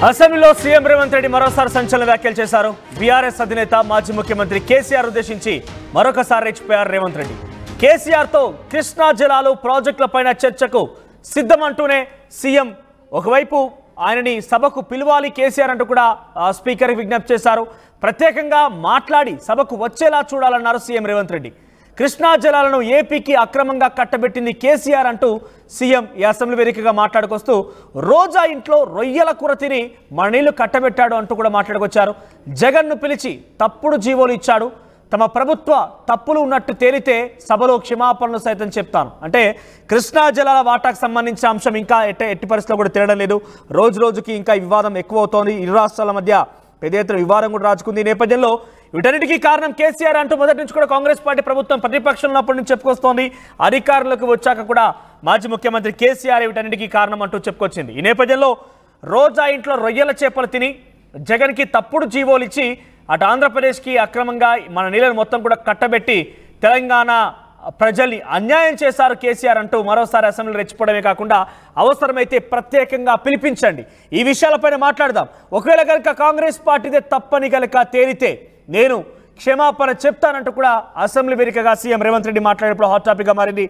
అసెంబ్లీలో సీఎం రేవంత్ రెడ్డి మరోసారి సంచలన వ్యాఖ్యలు చేశారు. బీఆర్ఎస్ అధినేత మాజీ ముఖ్యమంత్రి కేసీఆర్ ఉద్దేశించి మరొకసారి రెచ్చిపోయారు రేవంత్ రెడ్డి. కేసీఆర్తో కృష్ణా జలాలు ప్రాజెక్టులపైన చర్చకు సిద్ధమంటూనే సీఎం ఒకవైపు ఆయనని సభకు పిలవాలి కేసీఆర్ అంటూ కూడా స్పీకర్కి విజ్ఞప్తి చేశారు. ప్రత్యేకంగా మాట్లాడి సభకు వచ్చేలా చూడాలన్నారు సీఎం రేవంత్ రెడ్డి. కృష్ణా జలాలను ఏపీకి అక్రమంగా కట్టబెట్టింది కేసీఆర్ అంటూ సీఎం ఈ అసెంబ్లీ వేదికగా మాట్లాడుకొస్తూ రోజా ఇంట్లో రొయ్యల కూర తిని మన నీళ్లు కట్టబెట్టాడు అంటూ కూడా మాట్లాడుకొచ్చారు. జగన్ను పిలిచి తప్పుడు జీవోలు ఇచ్చాడు, తమ ప్రభుత్వ తప్పులు ఉన్నట్టు తేలితే సభలో క్షమాపణలు సైతం చెప్తాను అంటే కృష్ణా జలాల వాటాకు సంబంధించిన అంశం ఇంకా ఎట్టి పరిస్థితుల్లో కూడా తిరగడం లేదు. రోజు రోజుకి ఇంకా వివాదం ఎక్కువ అవుతోంది. ఇరు రాష్ట్రాల మధ్య పెద్ద ఎత్తున వివాదం కూడా రాజుకుంది. ఈ నేపథ్యంలో వీటన్నిటికీ కారణం కేసీఆర్ అంటూ మొదటి నుంచి కూడా కాంగ్రెస్ పార్టీ ప్రభుత్వం ప్రతిపక్షంలో ఉన్నప్పటి నుంచి చెప్పుకొస్తోంది. అధికారులకు వచ్చాక కూడా మాజీ ముఖ్యమంత్రి కేసీఆర్ వీటన్నిటికీ కారణం అంటూ చెప్పుకొచ్చింది. ఈ నేపథ్యంలో రోజా ఇంట్లో రొయ్యల చేపలు తిని జగన్కి తప్పుడు జీవోలు ఇచ్చి అటు ఆంధ్రప్రదేశ్కి అక్రమంగా మన నీళ్ళను మొత్తం కూడా కట్టబెట్టి తెలంగాణ ప్రజల్ని అన్యాయం చేశారు కేసీఆర్ అంటూ మరోసారి అసెంబ్లీ రెచ్చిపోవడమే కాకుండా అవసరమైతే ప్రత్యేకంగా పిలిపించండి, ఈ విషయాలపైన మాట్లాడదాం, ఒకవేళ కనుక కాంగ్రెస్ పార్టీదే తప్పని కనుక తేలితే నేను క్షమాపణ చెప్తానంటూ కూడా అసెంబ్లీ వేదికగా సీఎం రేవంత్ రెడ్డి మాట్లాడేప్పుడు హాట్ టాపిక్గా మారింది.